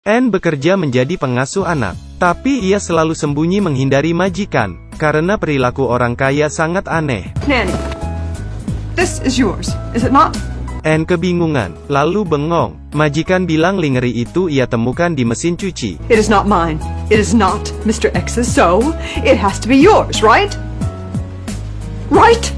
Anne bekerja menjadi pengasuh anak, tapi ia selalu sembunyi menghindari majikan, karena perilaku orang kaya sangat aneh. Nanny, this is yours, is it not? Anne kebingungan, lalu bengong. Majikan bilang lingerie itu ia temukan di mesin cuci. It is not mine. It is not Mr. X's, so it has to be yours, right? Right?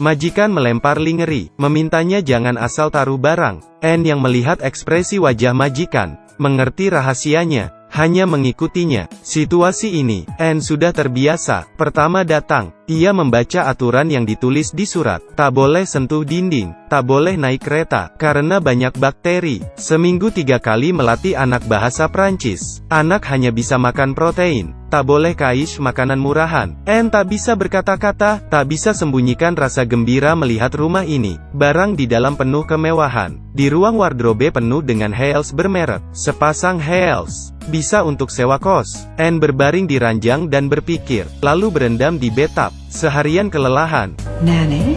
Majikan melempar lingerie, memintanya jangan asal taruh barang. Anne yang melihat ekspresi wajah majikan, mengerti rahasianya, hanya mengikutinya. Situasi ini, Anne sudah terbiasa. Pertama datang, ia membaca aturan yang ditulis di surat. Tak boleh sentuh dinding, tak boleh naik kereta, karena banyak bakteri. Seminggu 3 kali melatih anak bahasa Prancis. Anak hanya bisa makan protein. Tak boleh kaish makanan murahan. Anne tak bisa berkata-kata, tak bisa sembunyikan rasa gembira melihat rumah ini. Barang di dalam penuh kemewahan. Di ruang wardrobe penuh dengan heels bermerek. Sepasang heels. Bisa untuk sewa kos. Anne berbaring di ranjang dan berpikir, lalu berendam di bathtub. Seharian kelelahan. Nanny?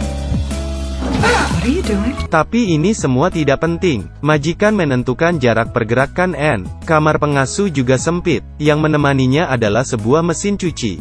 What are you doing? Tapi ini semua tidak penting. Majikan menentukan jarak pergerakan Anne. Kamar pengasuh juga sempit. Yang menemaninya adalah sebuah mesin cuci.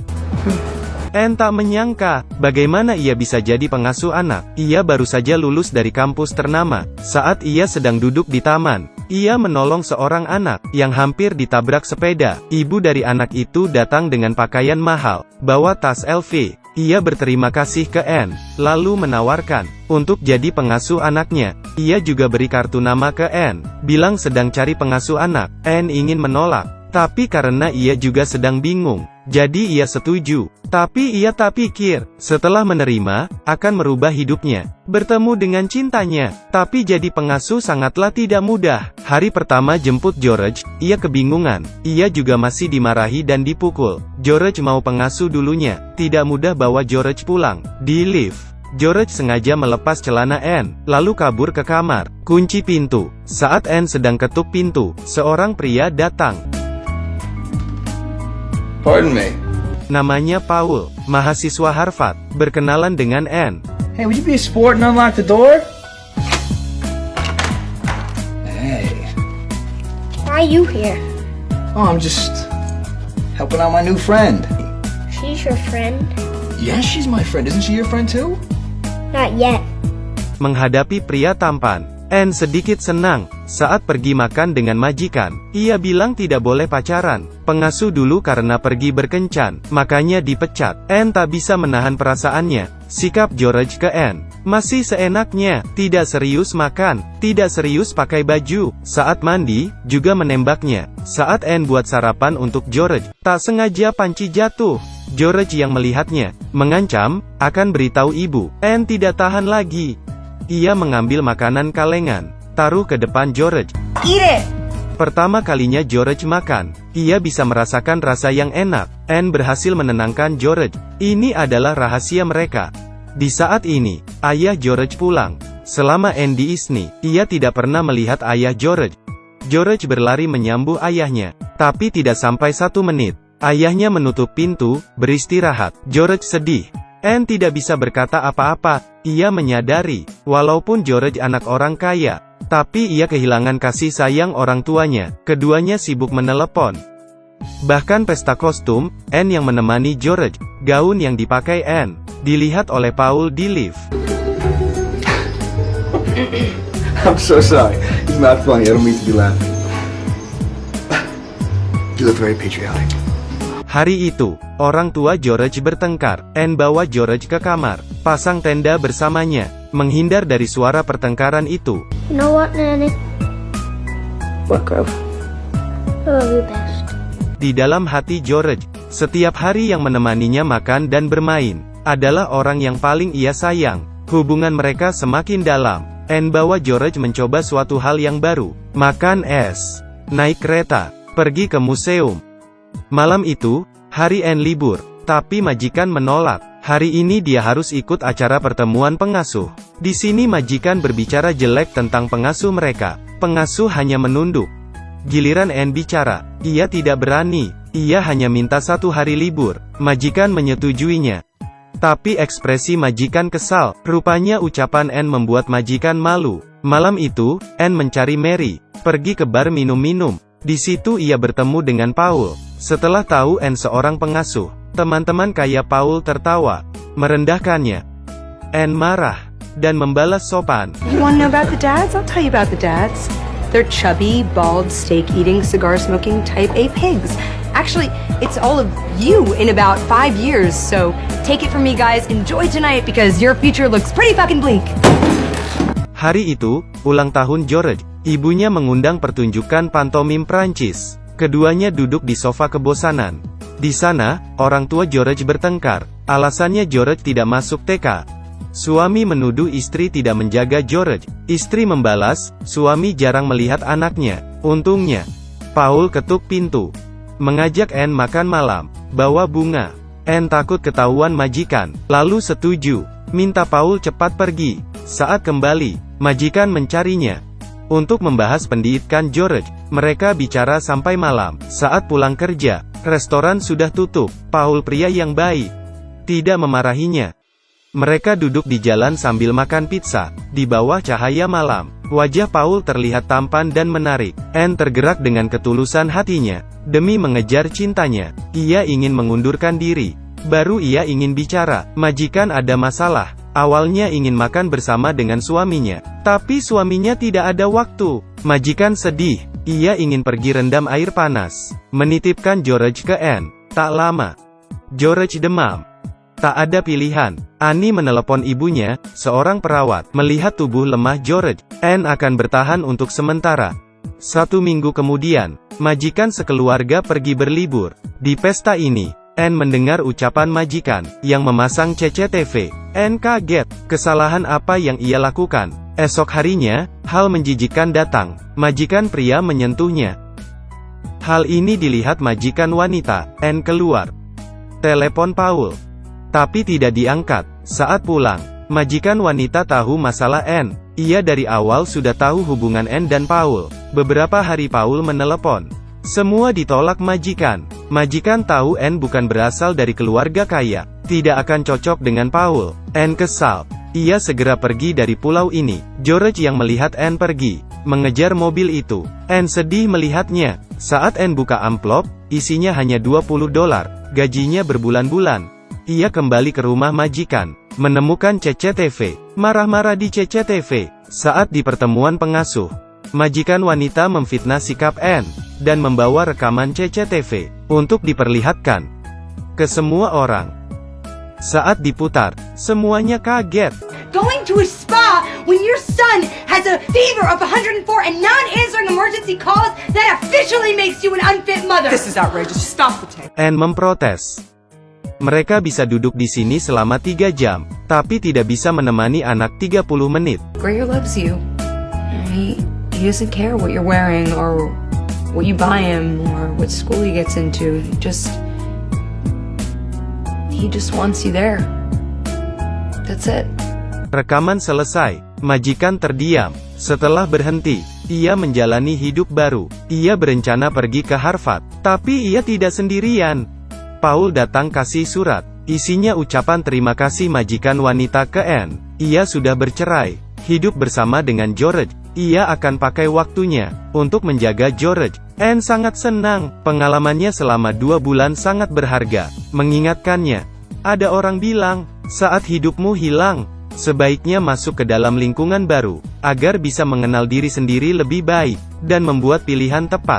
Anne tak menyangka, bagaimana ia bisa jadi pengasuh anak. Ia baru saja lulus dari kampus ternama. Saat ia sedang duduk di taman, ia menolong seorang anak, yang hampir ditabrak sepeda. Ibu dari anak itu datang dengan pakaian mahal, bawa tas LV. Ia berterima kasih ke Anne, lalu menawarkan, untuk jadi pengasuh anaknya. Ia juga beri kartu nama ke Anne, bilang sedang cari pengasuh anak. Anne ingin menolak, tapi karena ia juga sedang bingung, jadi ia setuju. Tapi ia tak pikir, setelah menerima, akan merubah hidupnya. Bertemu dengan cintanya, tapi jadi pengasuh sangatlah tidak mudah. Hari pertama jemput George, ia kebingungan. Ia juga masih dimarahi dan dipukul. George mau pengasuh dulunya, tidak mudah bawa George pulang. Di lift, George sengaja melepas celana Anne, lalu kabur ke kamar. Kunci pintu. Saat Anne sedang ketuk pintu, seorang pria datang. Pardon me. Namanya Paul, mahasiswa Harvard, berkenalan dengan Anne. Hey, would you be a sport and unlock the door? Hey. Why are you here? Oh, I'm just helping out my new friend. She's your friend? Yeah, she's my friend. Isn't she your friend too? Not yet. Menghadapi pria tampan, Anne sedikit senang. Saat pergi makan dengan majikan, ia bilang tidak boleh pacaran. Pengasuh dulu karena pergi berkencan, makanya dipecat. Anne tak bisa menahan perasaannya. Sikap George ke Anne masih seenaknya, tidak serius makan, tidak serius pakai baju. Saat mandi, juga menembaknya. Saat Anne buat sarapan untuk George, tak sengaja panci jatuh. George yang melihatnya, mengancam, akan beritahu ibu. Anne tidak tahan lagi. Ia mengambil makanan kalengan, taruh ke depan George. Eat it! Pertama kalinya George makan, ia bisa merasakan rasa yang enak. Anne berhasil menenangkan George. Ini adalah rahasia mereka. Di saat ini, ayah George pulang. Selama Anne di ISNI, ia tidak pernah melihat ayah George. George berlari menyambut ayahnya, tapi tidak sampai 1 menit. Ayahnya menutup pintu, beristirahat. George sedih. Anne tidak bisa berkata apa-apa. Ia menyadari, walaupun George anak orang kaya, tapi ia kehilangan kasih sayang orang tuanya. Keduanya sibuk menelepon. Bahkan pesta kostum, Anne yang menemani George. Gaun yang dipakai Anne dilihat oleh Paul di lift. I'm so sorry. It's not funny. I don't mean to be laughing. You look very patriotic. Hari itu, orang tua George bertengkar. Anne bawa George ke kamar, pasang tenda bersamanya, menghindar dari suara pertengkaran itu. You know what, Nanny? What, Grove? I love you best. Di dalam hati George, setiap hari yang menemaninya makan dan bermain, adalah orang yang paling ia sayang. Hubungan mereka semakin dalam. Anne bawa George mencoba suatu hal yang baru. Makan es, naik kereta, pergi ke museum. Malam itu, hari Anne libur, tapi majikan menolak. Hari ini dia harus ikut acara pertemuan pengasuh. Di sini majikan berbicara jelek tentang pengasuh mereka. Pengasuh hanya menunduk. Giliran Anne bicara, ia tidak berani. Ia hanya minta 1 hari libur. Majikan menyetujuinya. Tapi ekspresi majikan kesal. Rupanya ucapan Anne membuat majikan malu. Malam itu, Anne mencari Mary, pergi ke bar minum-minum. Di situ ia bertemu dengan Paul. Setelah tahu Anne seorang pengasuh, teman-teman kaya Paul tertawa, merendahkannya. Anne marah, dan membalas sopan. You want to know about the dads? I'll tell you about the dads. They're chubby, bald, steak-eating, cigar-smoking type A pigs. Actually, it's all of you in about 5 years, so take it from me guys, enjoy tonight because your future looks pretty fucking bleak. Hari itu, ulang tahun George. Ibunya mengundang pertunjukan pantomim Prancis. Keduanya duduk di sofa kebosanan. Di sana, orang tua George bertengkar. Alasannya George tidak masuk TK. Suami menuduh istri tidak menjaga George. Istri membalas, suami jarang melihat anaknya. Untungnya, Paul ketuk pintu. Mengajak Anne makan malam. Bawa bunga. Anne takut ketahuan majikan. Lalu setuju. Minta Paul cepat pergi. Saat kembali, majikan mencarinya. Untuk membahas pendidikan George, mereka bicara sampai malam. Saat pulang kerja, restoran sudah tutup. Paul pria yang baik tidak memarahinya. Mereka duduk di jalan sambil makan pizza, di bawah cahaya malam. Wajah Paul terlihat tampan dan menarik. Anne tergerak dengan ketulusan hatinya. Demi mengejar cintanya, ia ingin mengundurkan diri. Baru ia ingin bicara, majikan ada masalah. Awalnya ingin makan bersama dengan suaminya, tapi suaminya tidak ada waktu. Majikan sedih, ia ingin pergi rendam air panas. Menitipkan George ke Anne. Tak lama, George demam. Tak ada pilihan. Annie menelepon ibunya, seorang perawat. Melihat tubuh lemah George, Anne akan bertahan untuk sementara. 1 minggu kemudian, majikan sekeluarga pergi berlibur. Di pesta ini, Anne mendengar ucapan majikan, yang memasang CCTV. Anne kaget, kesalahan apa yang ia lakukan. Esok harinya, hal menjijikkan datang. Majikan pria menyentuhnya. Hal ini dilihat majikan wanita. Anne keluar. Telepon Paul. Tapi tidak diangkat. Saat pulang, majikan wanita tahu masalah Anne. Ia dari awal sudah tahu hubungan Anne dan Paul. Beberapa hari Paul menelepon. Semua ditolak majikan. Majikan tahu Anne bukan berasal dari keluarga kaya. Tidak akan cocok dengan Paul. Anne kesal. Ia segera pergi dari pulau ini. George yang melihat Anne pergi, mengejar mobil itu. Anne sedih melihatnya. Saat Anne buka amplop, isinya hanya $20. Gajinya berbulan-bulan. Ia kembali ke rumah majikan, menemukan CCTV, marah-marah di CCTV. Saat di pertemuan pengasuh, majikan wanita memfitnah sikap Anne, dan membawa rekaman CCTV, untuk diperlihatkan ke semua orang. Saat diputar, semuanya kaget. Going to a spa when your son has a fever of 104 and not answering emergency calls, that officially makes you an unfit mother. This is outrageous. Stop the tape. Anne memprotes. Mereka bisa duduk di sini selama 3 jam, tapi tidak bisa menemani anak 30 menit. Greer loves you. He doesn't care what you're wearing or what you buy him or what school he gets into. He just wants you there. That's it. Rekaman selesai. Majikan terdiam. Setelah berhenti, ia menjalani hidup baru. Ia berencana pergi ke Harvard, tapi ia tidak sendirian. Paul datang kasih surat. Isinya ucapan terima kasih majikan wanita ke Anne. Ia sudah bercerai, hidup bersama dengan George. Ia akan pakai waktunya untuk menjaga George. Anne sangat senang. Pengalamannya selama 2 bulan sangat berharga. Mengingatkannya, ada orang bilang, saat hidupmu hilang, sebaiknya masuk ke dalam lingkungan baru, agar bisa mengenal diri sendiri lebih baik, dan membuat pilihan tepat.